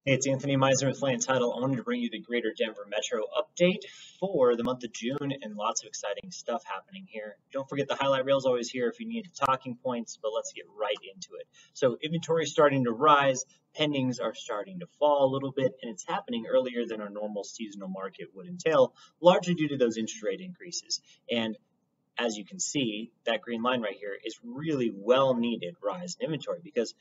Hey, it's Anthony Meisner with Land Title. I wanted to bring you the Greater Denver Metro update for the month of June and lots of exciting stuff happening here. Don't forget the highlight reel is always here if you need talking points, but let's get right into it. So inventory is starting to rise, pendings are starting to fall a little bit, and it's happening earlier than our normal seasonal market would entail, largely due to those interest rate increases. And as you can see, that green line right here is really well needed rise in inventory because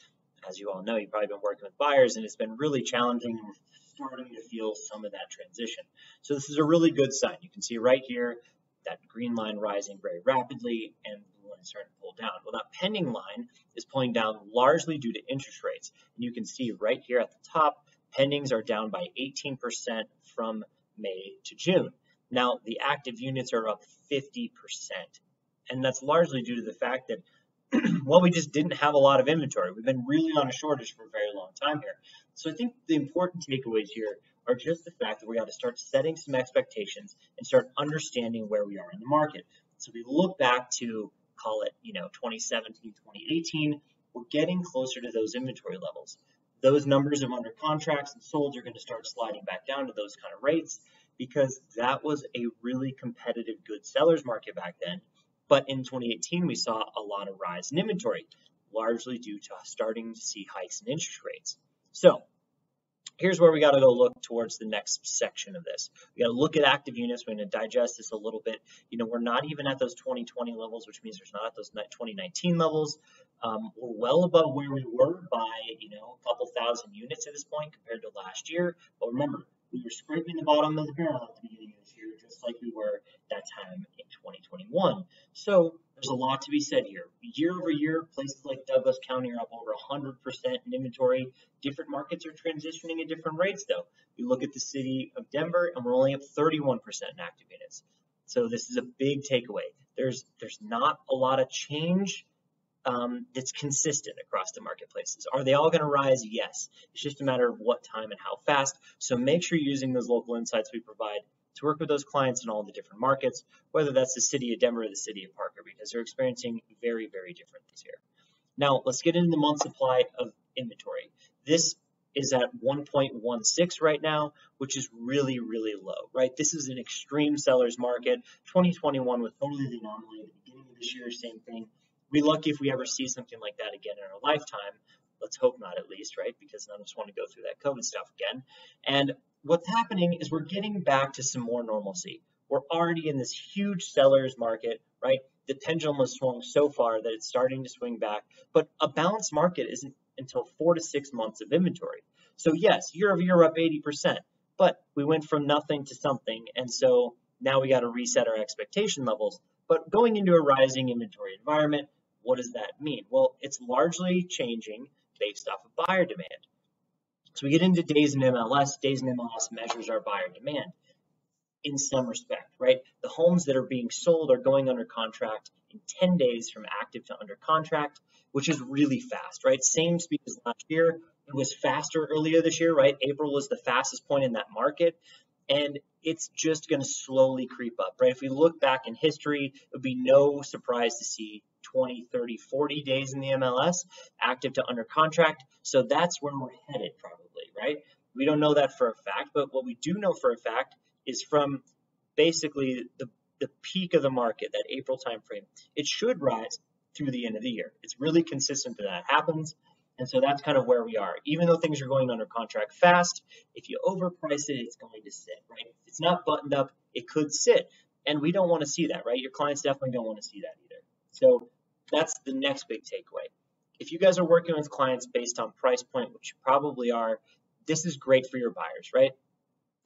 as you all know, you've probably been working with buyers and it's been really challenging and we're starting to feel some of that transition. So this is a really good sign. You can see right here that green line rising very rapidly and the blue line starting to pull down. Well, that pending line is pulling down largely due to interest rates. And you can see right here at the top, pendings are down by 18% from May to June. Now, the active units are up 50%. And that's largely due to the fact that well, we just didn't have a lot of inventory. We've been really on a shortage for a very long time here. So I think the important takeaways here are just the fact that we got to start setting some expectations and start understanding where we are in the market. So if we look back to, call it, 2017, 2018, we're getting closer to those inventory levels. Those numbers of under contracts and solds are going to start sliding back down to those kind of rates because that was a really competitive good sellers market back then. But in 2018, we saw a lot of rise in inventory, largely due to starting to see hikes in interest rates. So here's where we got to go look towards the next section of this. We got to look at active units. We're going to digest this a little bit. We're not even at those 2020 levels, which means there's not at those 2019 levels. We're well above where we were by, a couple thousand units at this point compared to last year. But remember, we were scraping the bottom of the barrel at the beginning of this year, just like we were that time in 2021. So there's a lot to be said here. Year over year, places like Douglas County are up over 100% in inventory. Different markets are transitioning at different rates, though. We look at the city of Denver, and we're only up 31% in active units. So this is a big takeaway. There's not a lot of change that's consistent across the marketplaces. Are they all going to rise? Yes. It's just a matter of what time and how fast. So make sure you're using those local insights we provide to work with those clients in all the different markets, whether that's the city of Denver or the city of Parker, because they're experiencing very, very different things here. Now, let's get into the month supply of inventory. This is at 1.16 right now, which is really, really low, right? This is an extreme seller's market. 2021 was totally the anomaly. At the beginning of this year, same thing. We'd be lucky if we ever see something like that again in our lifetime. Let's hope not, at least, right? Because none of us want to go through that COVID stuff again. And what's happening is we're getting back to some more normalcy. We're already in this huge seller's market, right? The pendulum has swung so far that it's starting to swing back. But a balanced market isn't until 4 to 6 months of inventory. So yes, year over year, we're up 80%. But we went from nothing to something. And so now we got to reset our expectation levels. But going into a rising inventory environment, what does that mean? Well, it's largely changing based off of buyer demand. So we get into days in MLS. Days in MLS measures our buyer demand in some respect, right? The homes that are being sold are going under contract in 10 days from active to under contract, which is really fast, right? Same speed as last year. It was faster earlier this year, right? April was the fastest point in that market. And it's just going to slowly creep up, right? If we look back in history, it would be no surprise to see 20, 30, 40 days in the MLS, active to under contract. So that's where we're headed probably, right? We don't know that for a fact, but what we do know for a fact is from basically the peak of the market, that April timeframe, it should rise through the end of the year. It's really consistent that happens. And so that's kind of where we are. Even though things are going under contract fast, if you overprice it, it's going to sit, right? If it's not buttoned up, it could sit. And we don't want to see that, right? Your clients definitely don't want to see that either. So that's the next big takeaway. If you guys are working with clients based on price point, which you probably are, this is great for your buyers, right?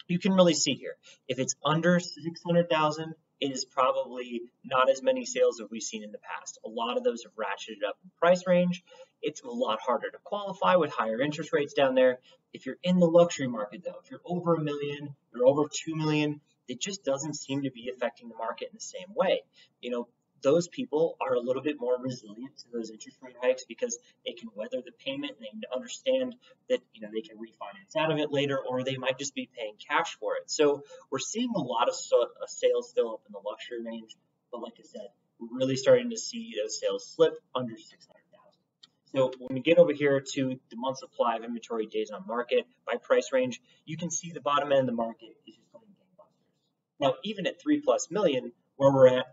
You can really see here. If it's under 600,000, it is probably not as many sales as we've seen in the past. A lot of those have ratcheted up in price range. It's a lot harder to qualify with higher interest rates down there. If you're in the luxury market, though, if you're over $1 million, you're over $2 million, it just doesn't seem to be affecting the market in the same way. Those people are a little bit more resilient to those interest rate hikes because they can weather the payment and they understand that they can refinance out of it later, or they might just be paying cash for it. So we're seeing a lot of sales still up in the luxury range, but like I said, we're really starting to see those sales slip under 600,000. So when we get over here to the month supply of inventory days on market by price range, you can see the bottom end of the market is just going gangbusters. Now, even at 3+ million, where we're at,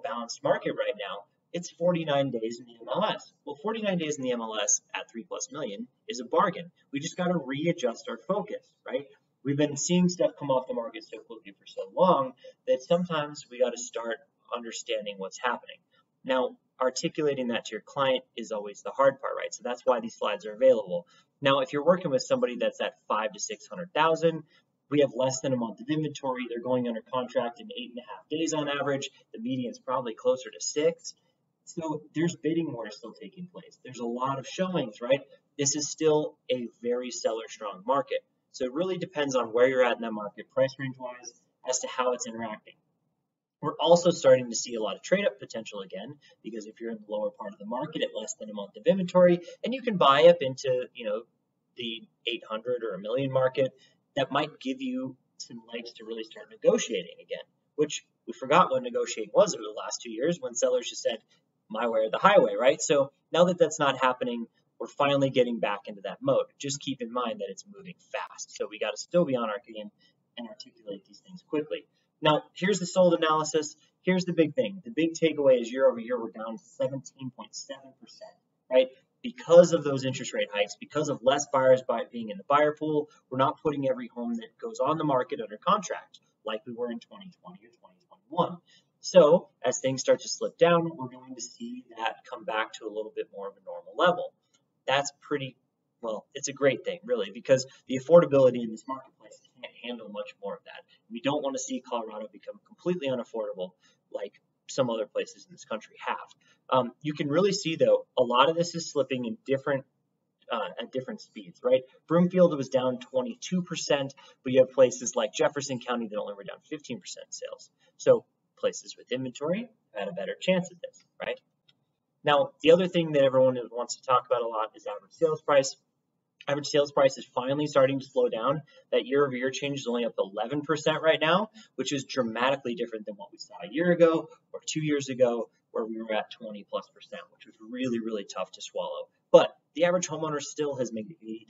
balanced market right now, it's 49 days in the MLS. Well, 49 days in the MLS at 3+ million is a bargain. We just got to readjust our focus, right? We've been seeing stuff come off the market so quickly for so long that sometimes we got to start understanding what's happening. Now, articulating that to your client is always the hard part, right? So that's why these slides are available. Now, if you're working with somebody that's at 500,000 to 600,000, we have less than a month of inventory. They're going under contract in 8.5 days on average. The median is probably closer to 6. So there's bidding wars still taking place. There's a lot of showings, right? This is still a very seller strong market. So it really depends on where you're at in that market, price range wise, as to how it's interacting. We're also starting to see a lot of trade up potential again, because if you're in the lower part of the market at less than a month of inventory, and you can buy up into, the 800 or a million market, that might give you some legs to really start negotiating again, which we forgot what negotiating was over the last 2 years when sellers just said, my way or the highway, right? So now that that's not happening, we're finally getting back into that mode. Just keep in mind that it's moving fast. So we got to still be on our game and articulate these things quickly. Now, here's the sold analysis. Here's the big thing. The big takeaway is year over year, we're down 17.7%, right? Because of those interest rate hikes, because of less buyers being in the buyer pool, we're not putting every home that goes on the market under contract like we were in 2020 or 2021. So as things start to slip down, we're going to see that come back to a little bit more of a normal level. That's it's a great thing, really, because the affordability in this marketplace can't handle much more of that. We don't want to see Colorado become completely unaffordable like some other places in this country have. You can really see, though, a lot of this is slipping in at different speeds, right? Broomfield was down 22%, but you have places like Jefferson County that only were down 15% in sales. So places with inventory had a better chance at this, right? Now, the other thing that everyone wants to talk about a lot is average sales price. Average sales price is finally starting to slow down. That year-over-year change is only up 11% right now, which is dramatically different than what we saw a year ago or 2 years ago, where we were at 20+%, which was really, really tough to swallow. But the average homeowner still has made $80,000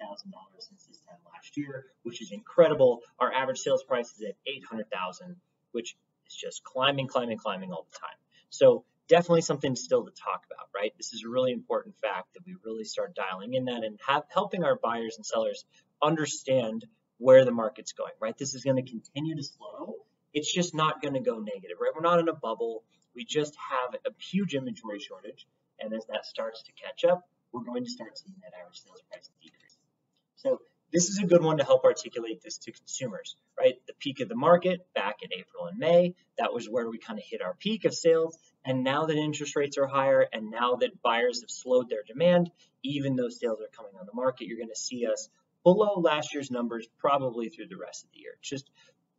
since this time last year, which is incredible. Our average sales price is at $800,000, which is just climbing all the time. So definitely something still to talk about, right? This is a really important fact that we really start dialing in that and helping our buyers and sellers understand where the market's going, right? This is going to continue to slow. It's just not going to go negative, right? We're not in a bubble. We just have a huge inventory shortage. And as that starts to catch up, we're going to start seeing that average sales price decrease. So this is a good one to help articulate this to consumers, right? The peak of the market back in April and May, that was where we kind of hit our peak of sales. And now that interest rates are higher and now that buyers have slowed their demand, even though sales are coming on the market, you're going to see us below last year's numbers probably through the rest of the year. Just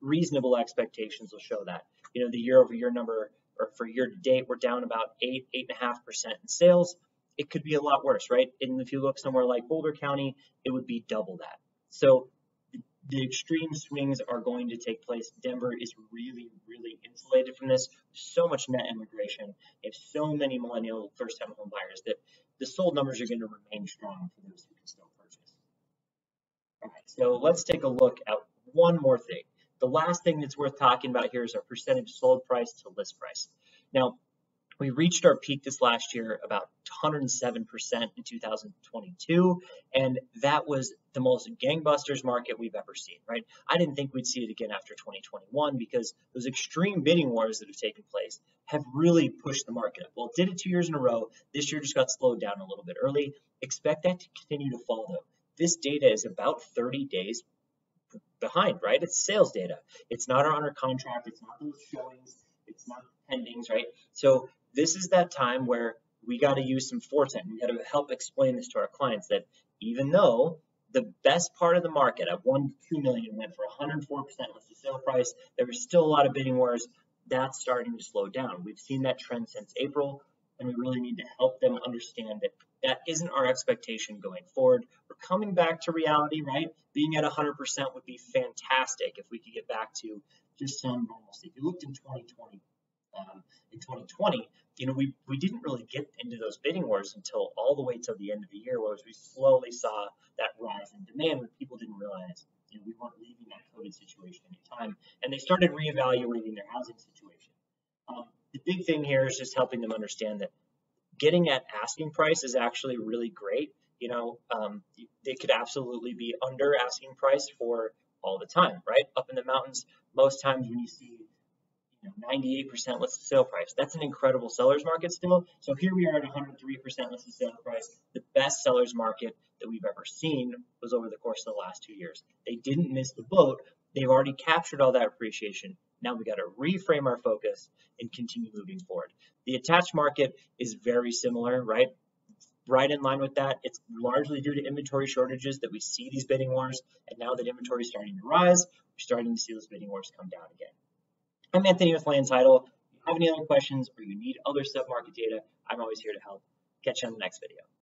reasonable expectations will show that. The year-over-year number, or for year to date, we're down about 8.5% in sales. It could be a lot worse, right? And if you look somewhere like Boulder County, it would be double that. So the extreme swings are going to take place. Denver is really, really insulated from this. So much net immigration. They have so many millennial first-time home buyers that the sold numbers are going to remain strong for those who can still purchase. All right, so let's take a look at one more thing. The last thing that's worth talking about here is our percentage sold price to list price. Now, we reached our peak this last year about 107% in 2022, and that was the most gangbusters market we've ever seen, right? I didn't think we'd see it again after 2021 because those extreme bidding wars that have taken place have really pushed the market up. Well, it did it 2 years in a row. This year just got slowed down a little bit early. Expect that to continue to fall, though. This data is about 30 days behind, right? It's sales data. It's not our under contract. It's not those showings. It's not pendings, right? So this is that time where we got to use some foresight. We got to help explain this to our clients that even though the best part of the market at 1 to 2 million went for 104% was the sale price, there was still a lot of bidding wars. That's starting to slow down. We've seen that trend since April, and we really need to help them understand that that isn't our expectation going forward. We're coming back to reality, right? Being at 100% would be fantastic if we could get back to just some normalcy. If you looked in 2020, In 2020, we didn't really get into those bidding wars until all the way till the end of the year, whereas we slowly saw that rise in demand when people didn't realize we weren't leaving that COVID situation anytime, and they started reevaluating their housing situation. The big thing here is just helping them understand that getting at asking price is actually really great. They could absolutely be under asking price for all the time, right? Up in the mountains, most times when you see 98% listed sale price, that's an incredible seller's market still. So here we are at 103% listed sale price. The best seller's market that we've ever seen was over the course of the last 2 years. They didn't miss the boat. They've already captured all that appreciation. Now we got to reframe our focus and continue moving forward. The attached market is very similar, right? Right in line with that. It's largely due to inventory shortages that we see these bidding wars. And now that inventory is starting to rise, we're starting to see those bidding wars come down again. I'm Anthony with Land Title. If you have any other questions or you need other sub-market data, I'm always here to help. Catch you on the next video.